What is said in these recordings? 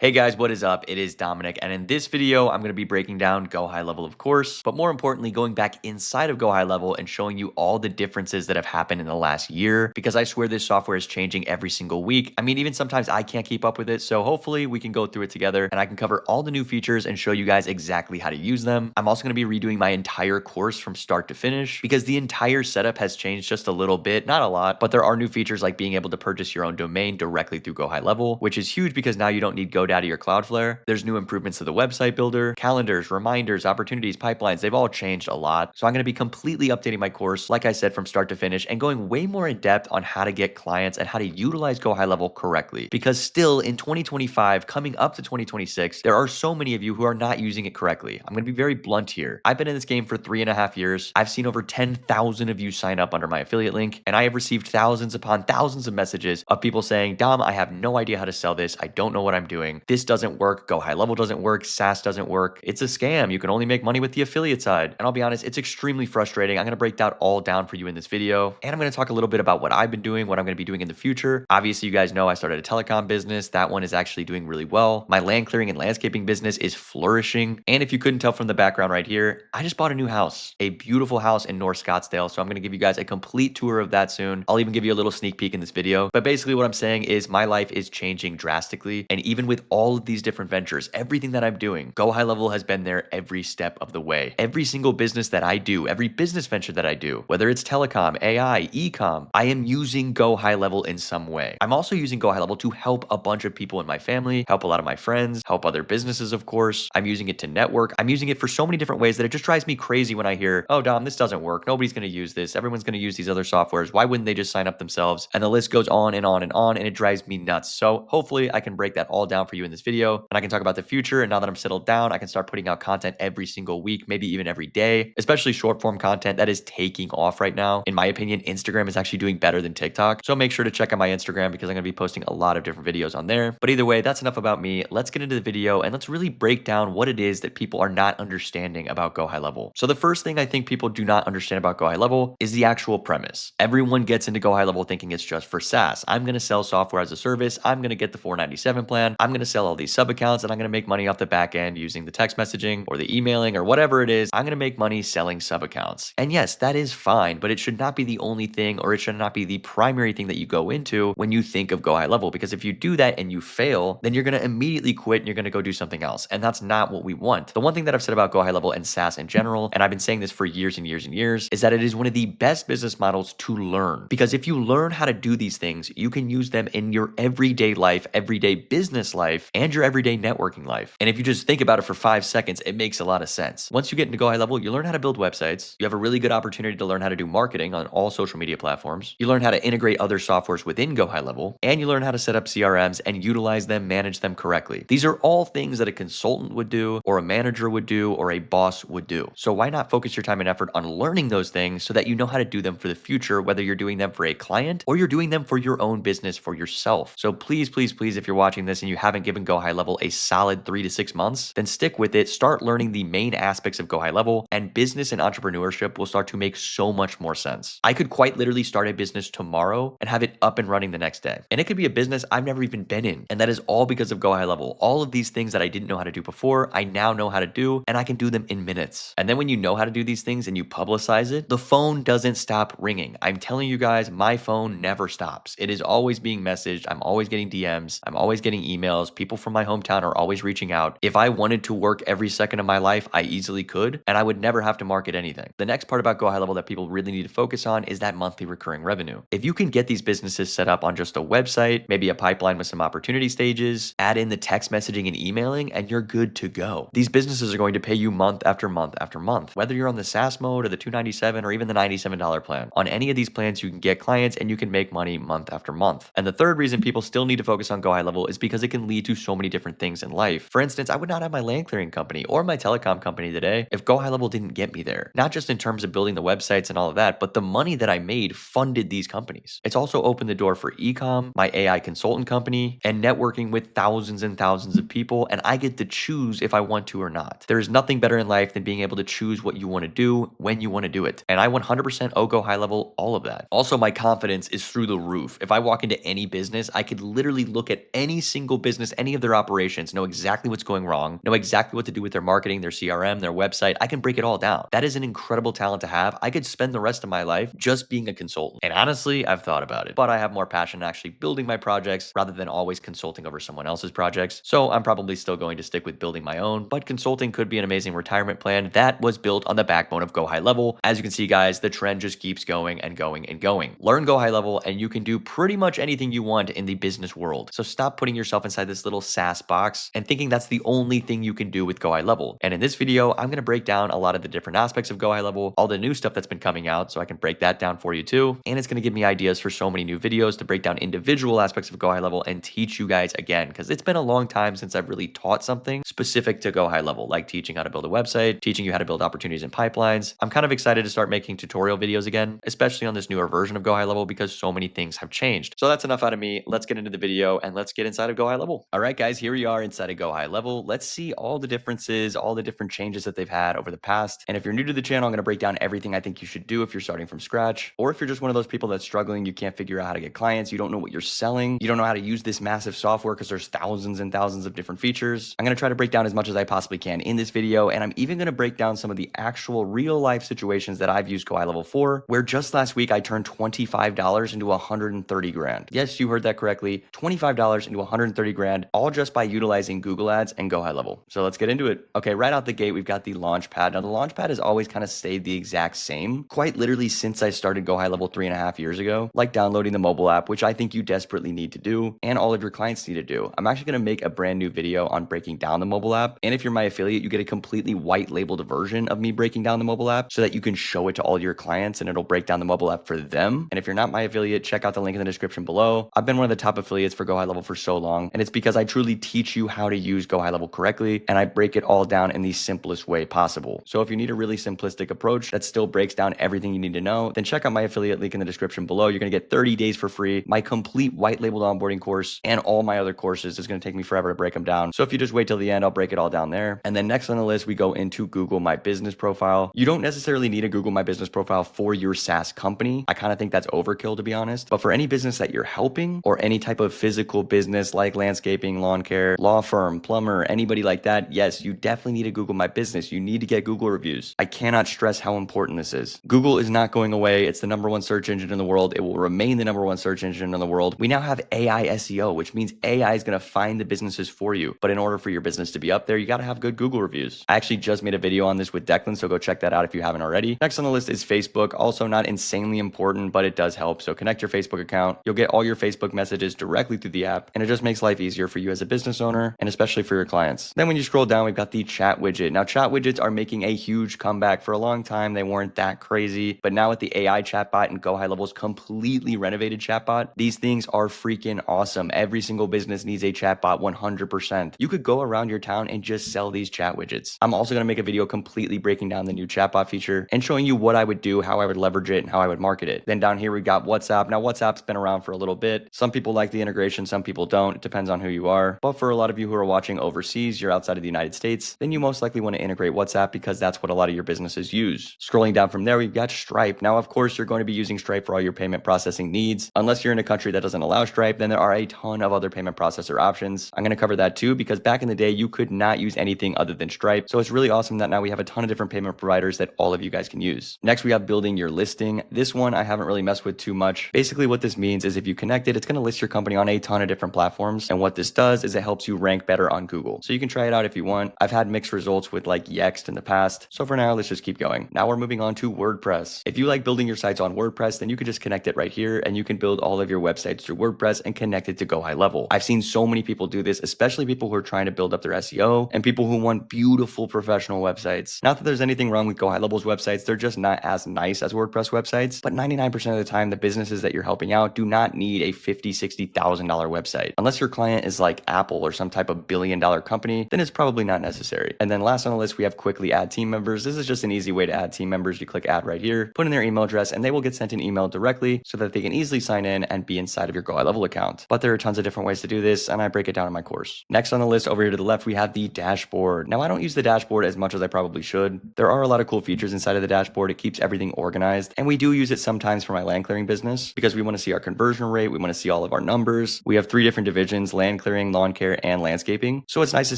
Hey guys, what is up? It is Dominic, and in this video, I'm going to be breaking down Go High Level, of course, but more importantly, going back inside of Go High Level and showing you all the differences that have happened in the last year, because I swear this software is changing every single week. I mean, even sometimes I can't keep up with it, so hopefully we can go through it together and I can cover all the new features and show you guys exactly how to use them. I'm also going to be redoing my entire course from start to finish because the entire setup has changed just a little bit, not a lot, but there are new features like being able to purchase your own domain directly through Go High Level, which is huge because now you don't need GoDaddy or Cloudflare. There's new improvements to the website builder, calendars, reminders, opportunities, pipelines. They've all changed a lot. So I'm going to be completely updating my course, like I said, from start to finish and going way more in depth on how to get clients and how to utilize Go High Level correctly. Because still in 2025, coming up to 2026, there are so many of you who are not using it correctly. I'm going to be very blunt here. I've been in this game for 3.5 years. I've seen over 10,000 of you sign up under my affiliate link, and I have received thousands upon thousands of messages of people saying, Dom, I have no idea how to sell this. I don't know what I'm doing. This doesn't work. Go High Level doesn't work. SaaS doesn't work. It's a scam. You can only make money with the affiliate side. And I'll be honest, it's extremely frustrating. I'm going to break that all down for you in this video. And I'm going to talk a little bit about what I've been doing, what I'm going to be doing in the future. Obviously, you guys know I started a telecom business. That one is actually doing really well. My land clearing and landscaping business is flourishing. And if you couldn't tell from the background right here, I just bought a new house, a beautiful house in North Scottsdale. So I'm going to give you guys a complete tour of that soon. I'll even give you a little sneak peek in this video. But basically what I'm saying is my life is changing drastically. And even with all of these different ventures, everything that I'm doing, Go High Level has been there every step of the way. Every single business that I do, every business venture that I do, whether it's telecom, AI, e-com, I am using Go High Level in some way. I'm also using Go High Level to help a bunch of people in my family, help a lot of my friends, help other businesses, of course. I'm using it to network. I'm using it for so many different ways that it just drives me crazy when I hear, oh, Dom, this doesn't work. Nobody's going to use this. Everyone's going to use these other softwares. Why wouldn't they just sign up themselves? And the list goes on and on and on, and it drives me nuts. So hopefully I can break that all down for you in this video, and I can talk about the future. And now that I'm settled down, I can start putting out content every single week, maybe even every day, especially short form content that is taking off right now. In my opinion, Instagram is actually doing better than TikTok. So make sure to check out my Instagram because I'm going to be posting a lot of different videos on there. But either way, that's enough about me. Let's get into the video and let's really break down what it is that people are not understanding about Go High Level. So the first thing I think people do not understand about Go High Level is the actual premise. Everyone gets into Go High Level thinking it's just for SaaS. I'm going to sell software as a service. I'm going to get the $497 plan. I'm going to sell all these sub accounts and I'm going to make money off the back end using the text messaging or the emailing or whatever it is. I'm going to make money selling sub accounts. And yes, that is fine, but it should not be the only thing, or it should not be the primary thing that you go into when you think of Go High Level. Because if you do that and you fail, then you're going to immediately quit and you're going to go do something else. And that's not what we want. The one thing that I've said about Go High Level and SaaS in general, and I've been saying this for years and years and years, is that it is one of the best business models to learn. Because if you learn how to do these things, you can use them in your everyday life, everyday business life, and your everyday networking life. And if you just think about it for 5 seconds, it makes a lot of sense. Once you get into Go High Level, you learn how to build websites. You have a really good opportunity to learn how to do marketing on all social media platforms. You learn how to integrate other softwares within Go High Level, and you learn how to set up CRMs and utilize them, manage them correctly. These are all things that a consultant would do, or a manager would do, or a boss would do. So why not focus your time and effort on learning those things so that you know how to do them for the future, whether you're doing them for a client or you're doing them for your own business for yourself. So please, please, please, if you're watching this and you haven't given Go High Level a solid 3 to 6 months, then stick with it. Start learning the main aspects of Go High Level, and business and entrepreneurship will start to make so much more sense. I could quite literally start a business tomorrow and have it up and running the next day. And it could be a business I've never even been in. And that is all because of Go High Level. All of these things that I didn't know how to do before, I now know how to do, and I can do them in minutes. And then when you know how to do these things and you publicize it, the phone doesn't stop ringing. I'm telling you guys, my phone never stops. It is always being messaged. I'm always getting DMs. I'm always getting emails. People from my hometown are always reaching out. If I wanted to work every second of my life, I easily could, and I would never have to market anything. The next part about Go High Level that people really need to focus on is that monthly recurring revenue. If you can get these businesses set up on just a website, maybe a pipeline with some opportunity stages, add in the text messaging and emailing, and you're good to go. These businesses are going to pay you month after month after month, whether you're on the SaaS mode or the $297 or even the $97 plan. On any of these plans, you can get clients and you can make money month after month. And the third reason people still need to focus on Go High Level is because it can lead to so many different things in life. For instance, I would not have my land clearing company or my telecom company today if Go High Level didn't get me there. Not just in terms of building the websites and all of that, but the money that I made funded these companies. It's also opened the door for e-com, my AI consultant company, and networking with thousands and thousands of people, and I get to choose if I want to or not. There is nothing better in life than being able to choose what you want to do when you want to do it. And I 100% owe Go High Level all of that. Also, my confidence is through the roof. If I walk into any business, I could literally look at any single business business, any of their operations, know exactly what's going wrong, know exactly what to do with their marketing, their CRM, their website. I can break it all down. That is an incredible talent to have. I could spend the rest of my life just being a consultant. And honestly, I've thought about it, but I have more passion in actually building my projects rather than always consulting over someone else's projects. So I'm probably still going to stick with building my own, but consulting could be an amazing retirement plan that was built on the backbone of Go High Level. As you can see, guys, the trend just keeps going and going and going. Learn Go High Level and you can do pretty much anything you want in the business world. So stop putting yourself inside this little SaaS box and thinking that's the only thing you can do with Go High Level. And in this video, I'm going to break down a lot of the different aspects of Go High Level, all the new stuff that's been coming out, so I can break that down for you too. And it's going to give me ideas for so many new videos to break down individual aspects of Go High Level and teach you guys again, because it's been a long time since I've really taught something specific to Go High Level, like teaching how to build a website, teaching you how to build opportunities and pipelines. I'm kind of excited to start making tutorial videos again, especially on this newer version of Go High Level, because so many things have changed. So that's enough out of me. Let's get into the video and let's get inside of Go High Level. All right, guys, here we are inside of Go High Level. Let's see all the differences, all the different changes that they've had over the past. And if you're new to the channel, I'm going to break down everything I think you should do if you're starting from scratch, or if you're just one of those people that's struggling, you can't figure out how to get clients, you don't know what you're selling, you don't know how to use this massive software because there's thousands and thousands of different features. I'm going to try to break down as much as I possibly can in this video, and I'm even going to break down some of the actual real life situations that I've used Go High Level for, where just last week I turned $25 into 130 grand. Yes, you heard that correctly. $25 into 130 grand, all just by utilizing Google Ads and Go High Level. So let's get into it. Okay, right out the gate, we've got the Launchpad. Now the Launchpad has always kind of stayed the exact same, quite literally since I started Go High Level 3.5 years ago, like downloading the mobile app, which I think you desperately need to do, and all of your clients need to do. I'm actually going to make a brand new video on breaking down the mobile app. And if you're my affiliate, you get a completely white labeled version of me breaking down the mobile app so that you can show it to all your clients and it'll break down the mobile app for them. And if you're not my affiliate, check out the link in the description below. I've been one of the top affiliates for Go High Level for so long, and it's because I truly teach you how to use Go High Level correctly, and I break it all down in the simplest way possible. So if you need a really simplistic approach that still breaks down everything you need to know, then check out my affiliate link in the description below. You're going to get 30 days for free, my complete white labeled onboarding course, and all my other courses. It's going to take me forever to break them down. So if you just wait till the end, I'll break it all down there. And then next on the list, we go into Google My Business Profile. You don't necessarily need a Google My Business Profile for your SaaS company. I kind of think that's overkill, to be honest. But for any business that you're helping, or any type of physical business like landscaping, lawn care, law firm, plumber, anybody like that, yes, you definitely need to Google My Business. You need to get Google reviews. I cannot stress how important this is. Google is not going away. It's the #1 search engine in the world. It will remain the #1 search engine in the world. We now have AI SEO, which means AI is going to find the businesses for you. But in order for your business to be up there, you got to have good Google reviews. I actually just made a video on this with Declan, so go check that out if you haven't already. Next on the list is Facebook. Also not insanely important, but it does help. So connect your Facebook account. You'll get all your Facebook messages directly through the app, and it just makes life easier for you as a business owner, and especially for your clients. Then when you scroll down, we've got the chat widget. Now chat widgets are making a huge comeback. For a long time, they weren't that crazy, but now with the AI chatbot and Go High Level's completely renovated chatbot, these things are freaking awesome. Every single business needs a chatbot 100%. You could go around your town and just sell these chat widgets. I'm also going to make a video completely breaking down the new chatbot feature and showing you what I would do, how I would leverage it, and how I would market it. Then down here, we got WhatsApp. Now WhatsApp's been around for a little bit. Some people like the integration, some people don't. It depends on who you are. But for a lot of you who are watching overseas, you're outside of the United States, then you most likely want to integrate WhatsApp because that's what a lot of your businesses use. Scrolling down from there, we've got Stripe. Now, of course, you're going to be using Stripe for all your payment processing needs. Unless you're in a country that doesn't allow Stripe, then there are a ton of other payment processor options. I'm going to cover that too, because back in the day, you could not use anything other than Stripe. So it's really awesome that now we have a ton of different payment providers that all of you guys can use. Next, we have building your listing. This one I haven't really messed with too much. Basically, what this means is if you connect it, it's going to list your company on a ton of different platforms. And what this does is it helps you rank better on Google. So you can try it out if you want. I've had mixed results with like Yext in the past. So for now, let's just keep going. Now we're moving on to WordPress. If you like building your sites on WordPress, then you can just connect it right here and you can build all of your websites through WordPress and connect it to Go High Level. I've seen so many people do this, especially people who are trying to build up their SEO and people who want beautiful professional websites. Not that there's anything wrong with Go High Level's websites. They're just not as nice as WordPress websites, but 99% of the time, the businesses that you're helping out do not need a $50,000, $60,000 website. Unless your client is like Apple or some type of billion-dollar company, then it's probably not necessary. And then last on the list, we have quickly add team members. This is just an easy way to add team members. You click add right here, put in their email address, and they will get sent an email directly so that they can easily sign in and be inside of your Go High Level account. But there are tons of different ways to do this, and I break it down in my course. Next on the list, over here to the left, we have the dashboard. Now, I don't use the dashboard as much as I probably should. There are a lot of cool features inside of the dashboard. It keeps everything organized, and we do use it sometimes for my land clearing business because we want to see our conversion rate. We want to see all of our numbers. We have 3 different divisions: land land clearing, lawn care, and landscaping. So it's nice to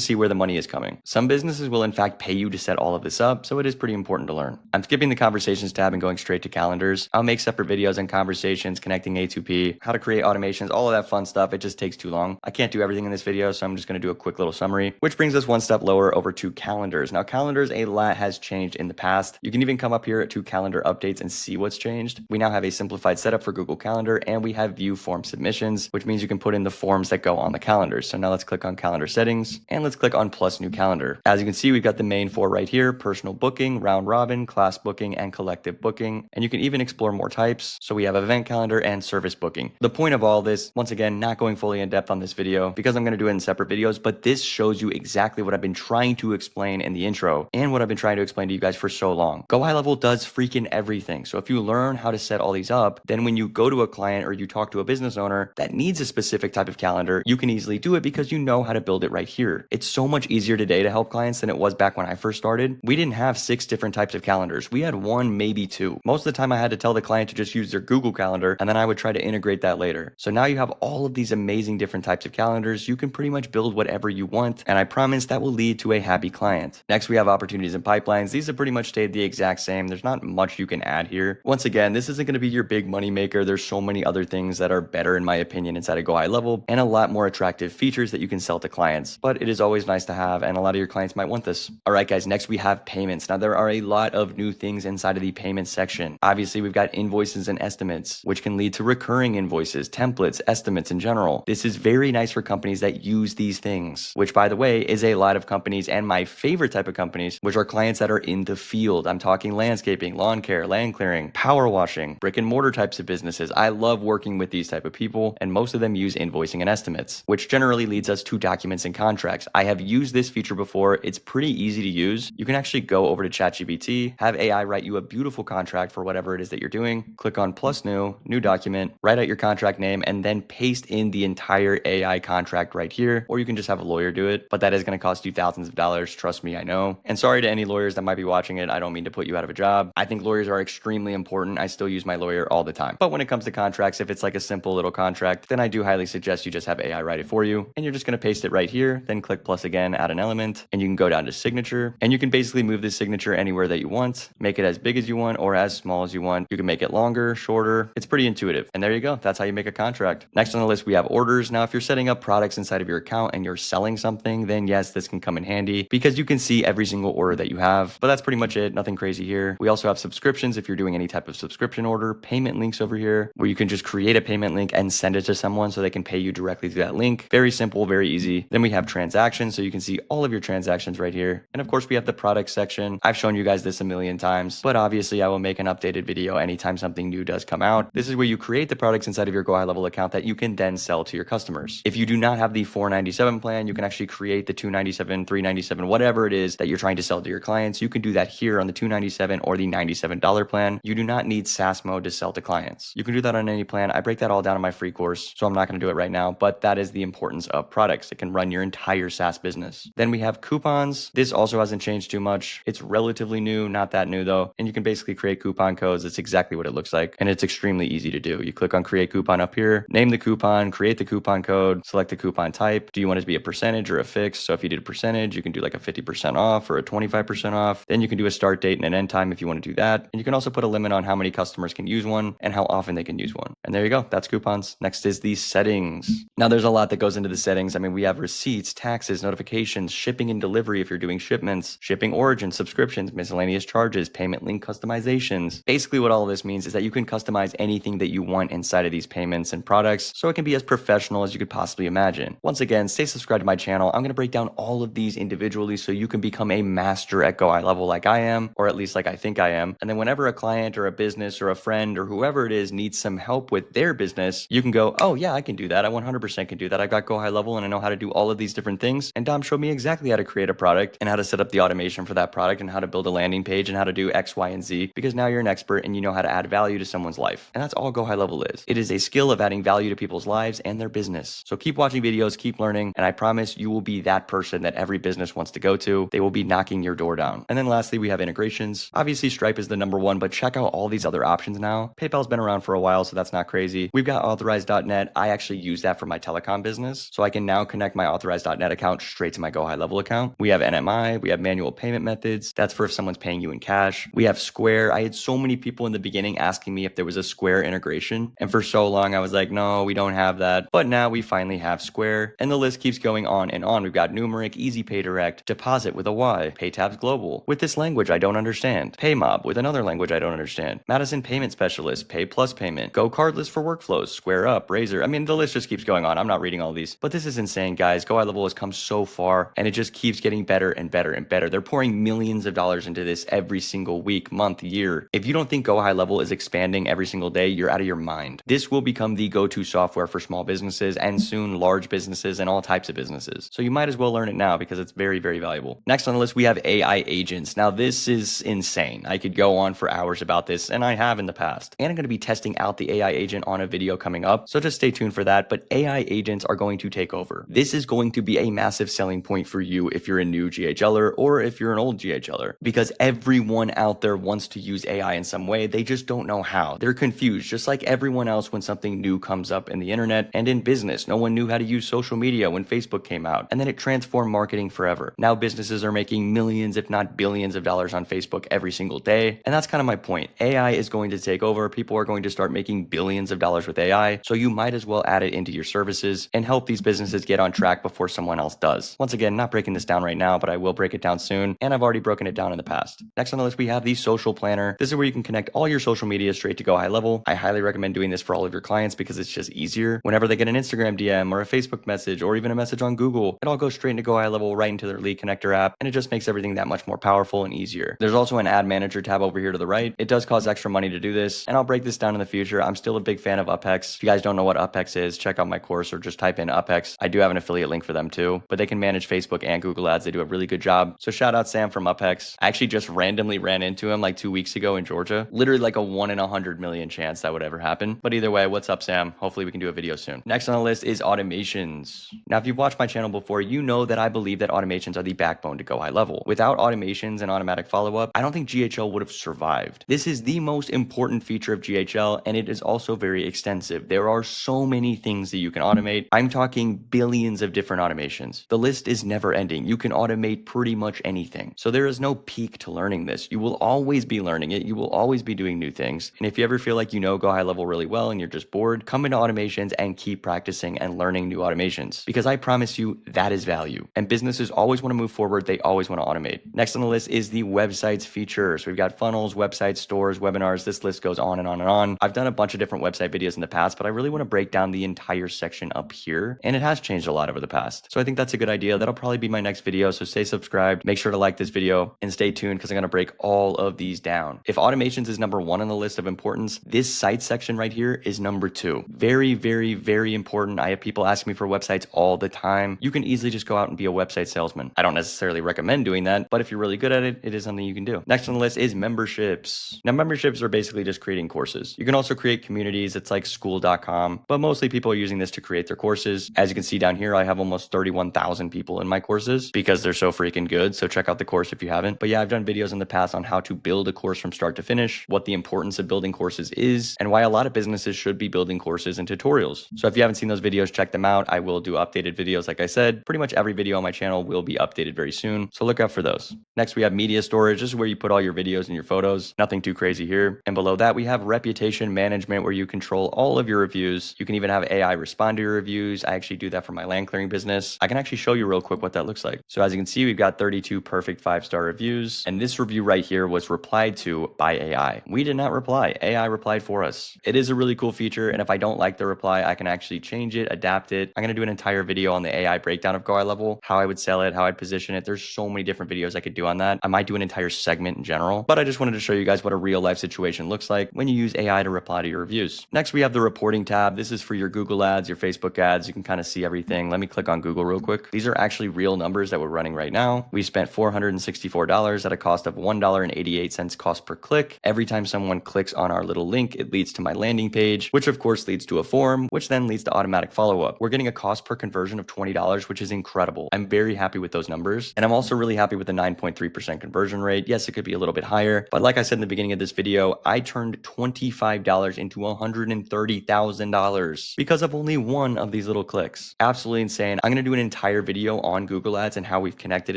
see where the money is coming. Some businesses will in fact pay you to set all of this up, so it is pretty important to learn. I'm skipping the conversations tab and going straight to calendars. I'll make separate videos on conversations, connecting A2P, how to create automations, all of that fun stuff. It just takes too long. I can't do everything in this video, so I'm just going to do a quick little summary, which brings us one step lower over to calendars. Now, calendars, a lot has changed in the past. You can even come up here to calendar updates and see what's changed. We now have a simplified setup for Google Calendar, and we have view form submissions, which means you can put in the forms that go on the calendar. So now let's click on calendar settings and let's click on plus new calendar. As you can see, we've got the main four right here: personal booking, round robin, class booking, and collective booking. And you can even explore more types. So we have event calendar and service booking. The point of all this, once again, not going fully in depth on this video because I'm going to do it in separate videos, but this shows you exactly what I've been trying to explain in the intro and what I've been trying to explain to you guys for so long. GoHighlevel does freaking everything. So if you learn how to set all these up, then when you go to a client or you talk to a business owner that needs a specific type of calendar, you can easily do it because you know how to build it right here. It's so much easier today to help clients than it was back when I first started. We didn't have 6 different types of calendars. We had 1, maybe 2. Most of the time I had to tell the client to just use their Google Calendar, and then I would try to integrate that later. So now you have all of these amazing different types of calendars. You can pretty much build whatever you want, and I promise that will lead to a happy client. Next, we have opportunities and pipelines. These have pretty much stayed the exact same. There's not much you can add here. Once again, this isn't going to be your big money maker. There's so many other things that are better in my opinion inside of GoHighlevel and a lot more attractive features that you can sell to clients. But it is always nice to have, and a lot of your clients might want this. All right, guys, next we have payments. Now there are a lot of new things inside of the payments section. Obviously, we've got invoices and estimates, which can lead to recurring invoices, templates, estimates in general. This is very nice for companies that use these things, which by the way is a lot of companies, and my favorite type of companies, which are clients that are in the field. I'm talking landscaping, lawn care, land clearing, power washing, brick and mortar types of businesses. I love working with these type of people, and most of them use invoicing and estimates, which generally leads us to documents and contracts. I have used this feature before. It's pretty easy to use. You can actually go over to ChatGPT, have AI write you a beautiful contract for whatever it is that you're doing, click on plus new document, write out your contract name, and then paste in the entire AI contract right here, or you can just have a lawyer do it, but that is going to cost you thousands of dollars. Trust me, I know. And sorry to any lawyers that might be watching it. I don't mean to put you out of a job. I think lawyers are extremely important. I still use my lawyer all the time. But when it comes to contracts, if it's like a simple little contract, then I do highly suggest you just have AI write it for you. And you're just going to paste it right here, then click plus again, add an element, and you can go down to signature. And you can basically move this signature anywhere that you want, make it as big as you want or as small as you want. You can make it longer, shorter. It's pretty intuitive. And there you go. That's how you make a contract. Next on the list, we have orders. Now, if you're setting up products inside of your account and you're selling something, then yes, this can come in handy because you can see every single order that you have. But that's pretty much it. Nothing crazy here. We also have subscriptions if you're doing any type of subscription order, payment links over here where you can just create a payment link and send it to someone so they can pay you directly through that link. Very simple, very easy. Then we have transactions, so you can see all of your transactions right here. And of course, we have the product section. I've shown you guys this a million times, but obviously I will make an updated video anytime something new does come out. This is where you create the products inside of your GoHighlevel account that you can then sell to your customers. If you do not have the $497 plan, you can actually create the $297, $397, whatever it is that you're trying to sell to your clients. You can do that here on the $297 or the $97 plan. You do not need SaaS mode to sell to clients. You can do that on any plan. I break that all down in my free course, so I'm not going to do it right now, but that is the importance of products. It can run your entire SaaS business. Then we have coupons. This also hasn't changed too much. It's relatively new, not that new though. And you can basically create coupon codes. It's exactly what it looks like. And it's extremely easy to do. You click on create coupon up here, name the coupon, create the coupon code, select the coupon type. Do you want it to be a percentage or a fix? So if you did a percentage, you can do like a 50% off or a 25% off. Then you can do a start date and an end time if you want to do that. And you can also put a limit on how many customers can use one and how often they can use one. And there you go. That's coupons. Next is the settings. Now there's a lot that goes into the settings. I mean, we have receipts, taxes, notifications, shipping and delivery if you're doing shipments, shipping origin, subscriptions, miscellaneous charges, payment link customizations. Basically what all of this means is that you can customize anything that you want inside of these payments and products, so it can be as professional as you could possibly imagine. Once again, stay subscribed to my channel. I'm going to break down all of these individually so you can become a master at GoHighlevel like I am, or at least like I think I am. And then whenever a client or a business or a friend or whoever it is needs some help with their business, you can go, oh yeah, I can do that. I 100% can do that. I got GoHighlevel and I know how to do all of these different things. And Dom showed me exactly how to create a product and how to set up the automation for that product and how to build a landing page and how to do X, Y, and Z, because now you're an expert and you know how to add value to someone's life. And that's all GoHighlevel is. It is a skill of adding value to people's lives and their business. So keep watching videos, keep learning, and I promise you will be that person that every business wants to go to. They will be knocking your door down. And then lastly, we have integrations. Obviously, Stripe is the number one, but check out all these other options now. PayPal's been around for a while, so that's not not crazy. We've got authorize.net. I actually use that for my telecom business. So I can now connect my authorize.net account straight to my GoHighlevel account. We have NMI. We have manual payment methods. That's for if someone's paying you in cash. We have Square. I had so many people in the beginning asking me if there was a Square integration. And for so long, I was like, no, we don't have that. But now we finally have Square. And the list keeps going on and on. We've got Numeric, Easy Pay Direct, Deposit with a Y, PayTabs Global, with this language I don't understand, PayMob with another language I don't understand, Madison Payment Specialist, Pay Plus Payment, Go Cardless for workflows, Square Up, Razor. I mean, the list just keeps going on. I'm not reading all these, but this is insane, guys. GoHighlevel has come so far, and it just keeps getting better and better and better. They're pouring millions of dollars into this every single week, month, year. If you don't think GoHighlevel is expanding every single day, you're out of your mind. This will become the go-to software for small businesses and soon large businesses and all types of businesses. So you might as well learn it now because it's very, very valuable. Next on the list, we have AI agents. Now, this is insane. I could go on for hours about this, and I have in the past. And I'm going to be testing out the AI agent on a video coming up, so just stay tuned for that. But AI agents are going to take over. This is going to be a massive selling point for you if you're a new GHLer or if you're an old GHLer, because everyone out there wants to use AI in some way. They just don't know how. They're confused, just like everyone else when something new comes up in the internet and in business. No one knew how to use social media when Facebook came out, and then it transformed marketing forever. Now businesses are making millions, if not billions of dollars on Facebook every single day. And that's kind of my point. AI is going to take over. People are going to start making billions of dollars with AI. So you might as well add it into your services and help these businesses get on track before someone else does. Once again, not breaking this down right now, but I will break it down soon. And I've already broken it down in the past. Next on the list, we have the social planner. This is where you can connect all your social media straight to GoHighlevel. I highly recommend doing this for all of your clients because it's just easier. Whenever they get an Instagram DM or a Facebook message or even a message on Google, it all goes straight into GoHighlevel right into their lead connector app. And it just makes everything that much more powerful and easier. There's also an ad manager tab over here to the right. It does cost extra money to do this, and I'll break this down in the future. I'm still a big fan of UpX. If you guys don't know what UpX is, check out my course or just type in UpX. I do have an affiliate link for them too, but they can manage Facebook and Google ads. They do a really good job. So shout out Sam from UpX. I actually just randomly ran into him like 2 weeks ago in Georgia. Literally like a 1 in 100 million chance that would ever happen. But either way, what's up, Sam? Hopefully we can do a video soon. Next on the list is automations. Now, if you've watched my channel before, you know that I believe that automations are the backbone to GoHighlevel. Without automations and automatic follow-up, I don't think GHL would have survived. This is the most important feature of GHL, and it is also very extensive. There are so many things that you can automate. I'm talking billions of different automations. The list is never ending. You can automate pretty much anything. So there is no peak to learning this. You will always be learning it. You will always be doing new things. And if you ever feel like you know GoHighlevel really well and you're just bored, come into automations and keep practicing and learning new automations, because I promise you that is value. And businesses always want to move forward. They always want to automate. Next on the list is the websites feature. So we've got funnels, websites, stores, webinars. This list goes on and on and on. I've done a bunch of different website videos in the past, but I really want to break down the entire section up here. And it has changed a lot over the past. So I think that's a good idea. That'll probably be my next video. So stay subscribed. Make sure to like this video and stay tuned because I'm going to break all of these down. If automations is number 1 on the list of importance, this site section right here is number 2. Very, very, very important. I have people asking me for websites all the time. You can easily just go out and be a website salesman. I don't necessarily recommend doing that, but if you're really good at it, it is something you can do. Next on the list is memberships. Now, memberships are basically just creating courses. You can also create communities. It's like school.com, but mostly people are using this to create their courses. As you can see down here, I have almost 31,000 people in my courses because they're so freaking good. So check out the course if you haven't. But yeah, I've done videos in the past on how to build a course from start to finish, what the importance of building courses is, and why a lot of businesses should be building courses and tutorials. So if you haven't seen those videos, check them out. I will do updated videos. Like I said, pretty much every video on my channel will be updated very soon. So look out for those. Next, we have media storage. This is where you put all your videos and your photos. Nothing too crazy here. And below that, we have reputation management, where you control all of your reviews. You can even have AI respond to your reviews. I actually do that for my land clearing business. I can actually show you real quick what that looks like. So as you can see, we've got 32 perfect 5-star reviews. And this review right here was replied to by AI. We did not reply. AI replied for us. It is a really cool feature. And if I don't like the reply, I can actually change it, adapt it. I'm going to do an entire video on the AI breakdown of GoHighlevel, how I would sell it, how I'd position it. There's so many different videos I could do on that. I might do an entire segment in general, but I just wanted to show you guys what a real life situation looks like when you use AI to reply to your reviews. Next, we have the reporting tab. This is for your Google ads, your Facebook ads. You can kind of see everything. Let me click on Google real quick. These are actually real numbers that we're running right now. We spent $464 at a cost of $1.88 cost per click. Every time someone clicks on our little link, it leads to my landing page, which of course leads to a form, which then leads to automatic follow-up. We're getting a cost per conversion of $20, which is incredible. I'm very happy with those numbers. And I'm also really happy with the 9.3% conversion rate. Yes, it could be a little bit higher, but like I said in the beginning of this video, I turned $25 into $130,000 because of only one of these little clicks. Absolutely insane. I'm going to do an entire video on Google Ads and how we've connected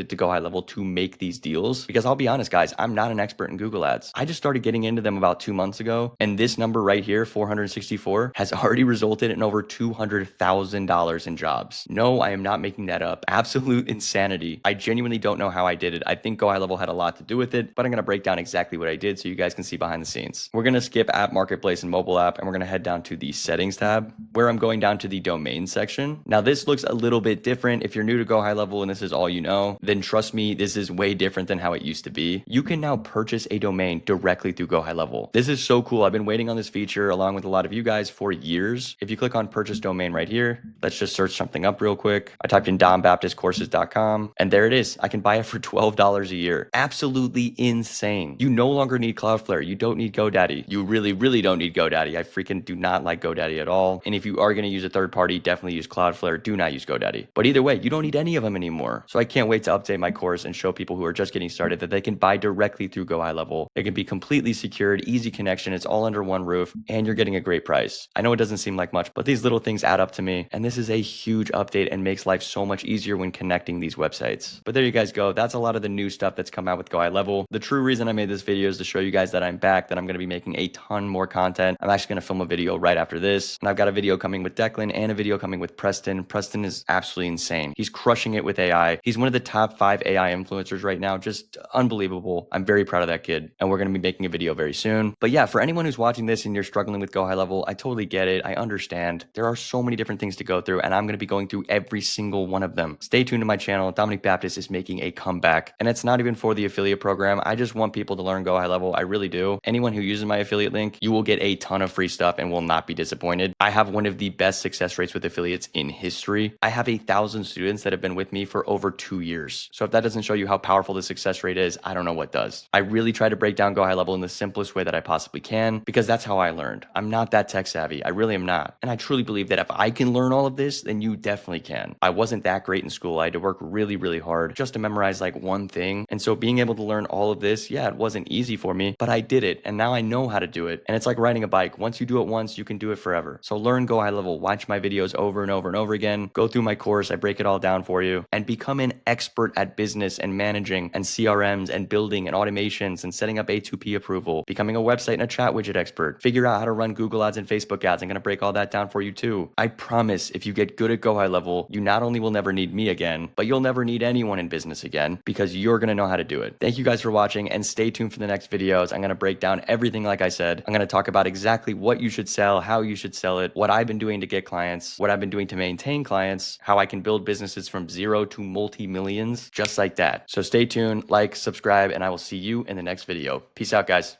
it to Go High Level to make these deals, because I'll be honest, guys, I'm not an expert in Google Ads. I just started getting into them about 2 months ago, and this number right here, 464, has already resulted in over $200,000 in jobs. No, I am not making that up. Absolute insanity. I genuinely don't know how I did it. I think Go High Level had a lot to do with it, but I'm going to break down exactly what I did so you guys can see behind the scenes. We're going to skip app marketplace and mobile app, and we're going to head down to the settings tab, where I'm going down to the domain section. Now, this looks a little bit different. If you're new to Go High Level and this is all you know, then trust me, this is way different than how it used to be. You can now purchase a domain directly through Go High Level. This is so cool. I've been waiting on this feature along with a lot of you guys for years. If you click on purchase domain right here, let's just search something up real quick. I typed in dombaptistcourses.com, and there it is. I can buy it for $12 a year. Absolutely insane. You no longer need Cloudflare. You don't need GoDaddy. You really, really don't need GoDaddy. I freaking do not like GoDaddy at all. And if you are going to use a third party, definitely use Cloudflare. Do not use GoDaddy. But either way, you don't need any of them anymore. So I can't wait to update my course and show people who are just getting started that they can buy directly through Go High Level. It can be completely secured, easy connection. It's all under one roof, and you're getting a great price. I know it doesn't seem like much, but these little things add up to me. And this is a huge update and makes life so much easier when connecting these websites. But there you guys go. That's a lot of the new stuff that's come out with Go High Level. The true reason I made this video is to show you guys that I'm back, that I'm going to be making a ton more content. I'm actually going to film a video right after this. And I've got a video coming with Declan and a video coming with Preston. Preston is absolutely insane. He's crushing it with AI. He's one of the top 5 AI influencers right now. Just unbelievable. I'm very proud of that kid. And we're going to be making a video very soon. But yeah, for anyone who's watching this and you're struggling with Go High Level, I totally get it. I understand. There are so many different things to go through, and I'm going to be going through every single one of them. Stay tuned to my channel. Dominic Baptist is making a comeback, and it's not even for the affiliate program. I just want people to learn Go High Level. I really do. Anyone who uses my affiliate link, you will get a ton of free stuff and will not be disappointed. I have one of the best success rates with affiliates in history. I have 1,000 students that have been with me for over 2 years. So if that doesn't show you how powerful the success rate is, I don't know what does. I really try to break down Go High Level in the simplest way that I possibly can, because that's how I learned. I'm not that tech savvy. I really am not. And I truly believe that if I can learn all of this, then you definitely can. I wasn't that great in school. I had to work really, really hard just to memorize like one thing. And so being able to learn all of this, yeah, it wasn't easy for me, but I did it. And now I know how to do it. And it's like riding a bike. Once you do it once, you can do it forever. So learn Go High Level, watch my videos over and over and over again, go through my course. I break it all down for you, and become an expert at business and managing and CRMs and building and automations and setting up A2P approval, becoming a website and a chat widget expert, figure out how to run Google ads and Facebook ads. I'm going to break all that down for you too. I promise if you get good at Go High Level, you not only will never need me again, but you'll never need anyone in business again, because you're going to know how to do it. Thank you guys for watching, and stay tuned for the next videos. I'm going to break down everything like I said. I'm going to talk about exactly what you should sell, how you should sell it, what I've been doing to get clients, what I've been doing to maintain clients, how I can build businesses from zero to multi-millions, just like that. So stay tuned, like, subscribe, and I will see you in the next video. Peace out, guys.